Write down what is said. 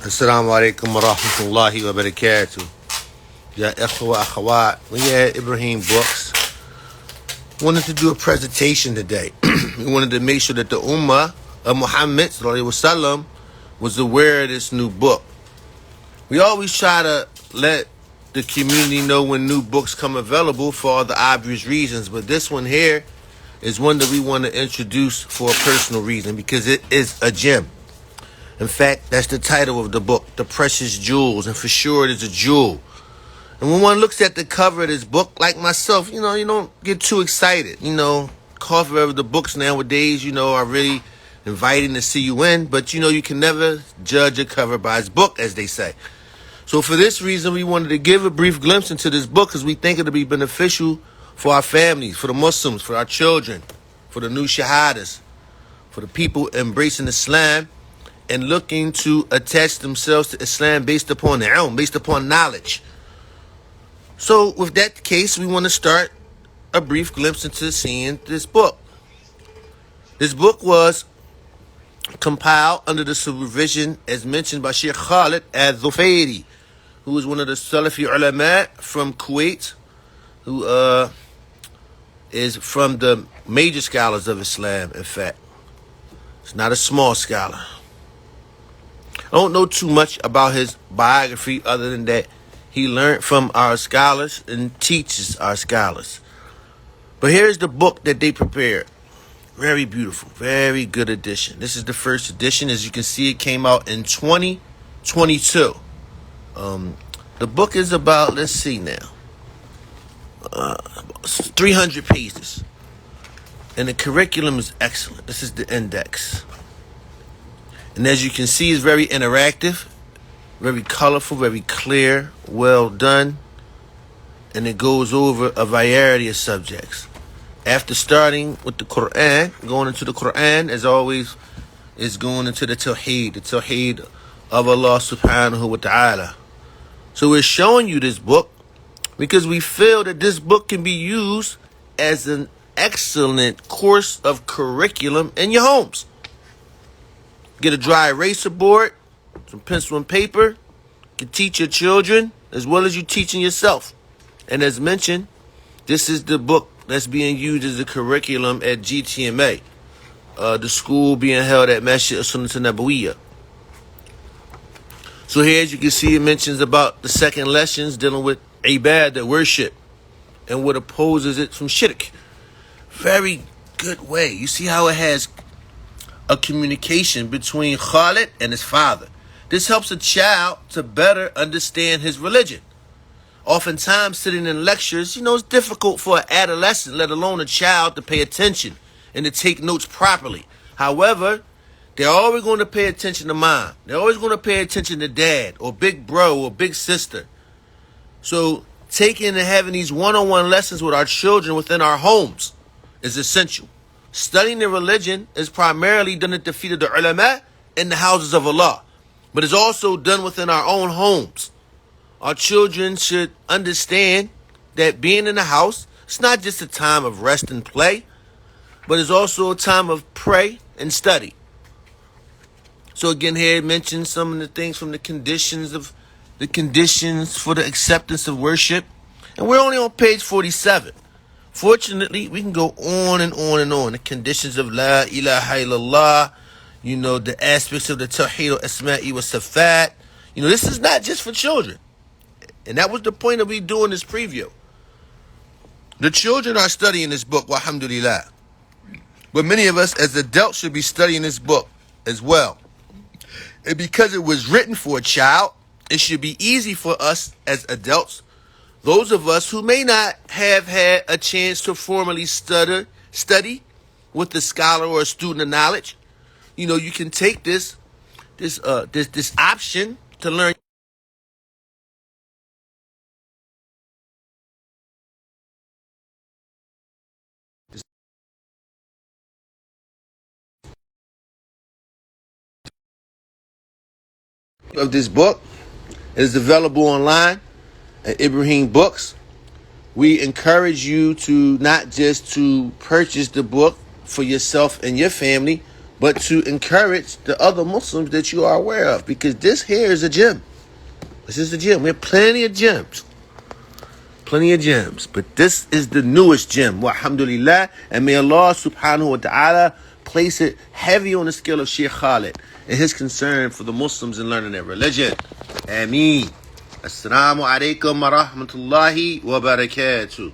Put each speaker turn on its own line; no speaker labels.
Assalamu alaikum wa rahmatullahi wa barakatuh. Ya ikhwa akhawat. We had Ibrahim Books. Wanted to do a presentation today. We wanted to make sure that the Ummah of Muhammad sallallahu alaihi wasallam was aware of this new book. We always try to let the community know when new books come available for all the obvious reasons, but this one here is one that we want to introduce for a personal reason because it is a gem. In fact, that's the title of the book, The Precious Jewels, and for sure it is a jewel. And when one looks at the cover of this book, like myself, you don't get too excited. Cover of the books nowadays, are really inviting to see you in, but you can never judge a cover by its book, as they say. So for this reason, we wanted to give a brief glimpse into this book because we think it'll be beneficial for our families, for the Muslims, for our children, for the new shahadas, for the people embracing Islam and looking to attach themselves to Islam based upon their own, based upon knowledge. So with that case, we want to start a brief glimpse into seeing this book. This book was compiled under the supervision, as mentioned, by Sheikh Khalid al-Zubayr, who is one of the Salafi ulama from Kuwait, who is from the major scholars of Islam, in fact. It's not a small scholar. I don't know too much about his biography other than that he learned from our scholars and teaches our scholars. But here's the book that they prepared. Very beautiful, very good edition. This is the first edition. As you can see, it came out in 2022. The book is about, let's see now, 300 pages. And the curriculum is excellent. This is the index. And as you can see, it's very interactive, very colorful, very clear, well done. And it goes over a variety of subjects. After starting with the Quran, going into the Quran, as always, is going into the Tawheed of Allah subhanahu wa ta'ala. So we're showing you this book because we feel that this book can be used as an excellent course of curriculum in your homes. Get a dry eraser board, some pencil and paper. You can teach your children as well as you teaching yourself. And as mentioned, this is the book that's being used as a curriculum at GTMA, the school being held at Masjid Sunnah Nabawiyya. So here, as you can see, it mentions about the second lessons dealing with ibadah, worship, and what opposes it from shirk. Very good way. You see how it has a communication between Khalid and his father. This helps a child to better understand his religion. Oftentimes, sitting in lectures, it's difficult for an adolescent, let alone a child, to pay attention and to take notes properly. However, they're always going to pay attention to mom. They're always going to pay attention to dad or big bro or big sister. So taking and having these one-on-one lessons with our children within our homes is essential. Studying the religion is primarily done at the feet of the ulama in the houses of Allah, but it's also done within our own homes. Our children should understand that being in the house, it's not just a time of rest and play, but it's also a time of pray and study. So again, here it mentions some of the things from the conditions for the acceptance of worship, and we're only on page 47. Fortunately, we can go on and on and on. The conditions of La ilaha illallah, the aspects of the Tawheed al-Asma'i wa Sifat. This is not just for children. And that was the point of me doing this preview. The children are studying this book, walhamdulillah. But many of us as adults should be studying this book as well. And because it was written for a child, it should be easy for us as adults, those of us who may not have had a chance to formally study with a scholar or a student of knowledge. You can take this option to learn of this book. It is available online at Ibrahim Books. We encourage you to not just to purchase the book for yourself and your family, but to encourage the other Muslims that you are aware of, because this here is a gym. This is the gym. We have plenty of gyms. Plenty of gems, but this is the newest gem. Alhamdulillah, and may Allah subhanahu wa ta'ala place it heavy on the scale of Sheikh Khalid and his concern for the Muslims in learning their religion. Ameen. Assalamu alaikum wa rahmatullahi wa barakatuh.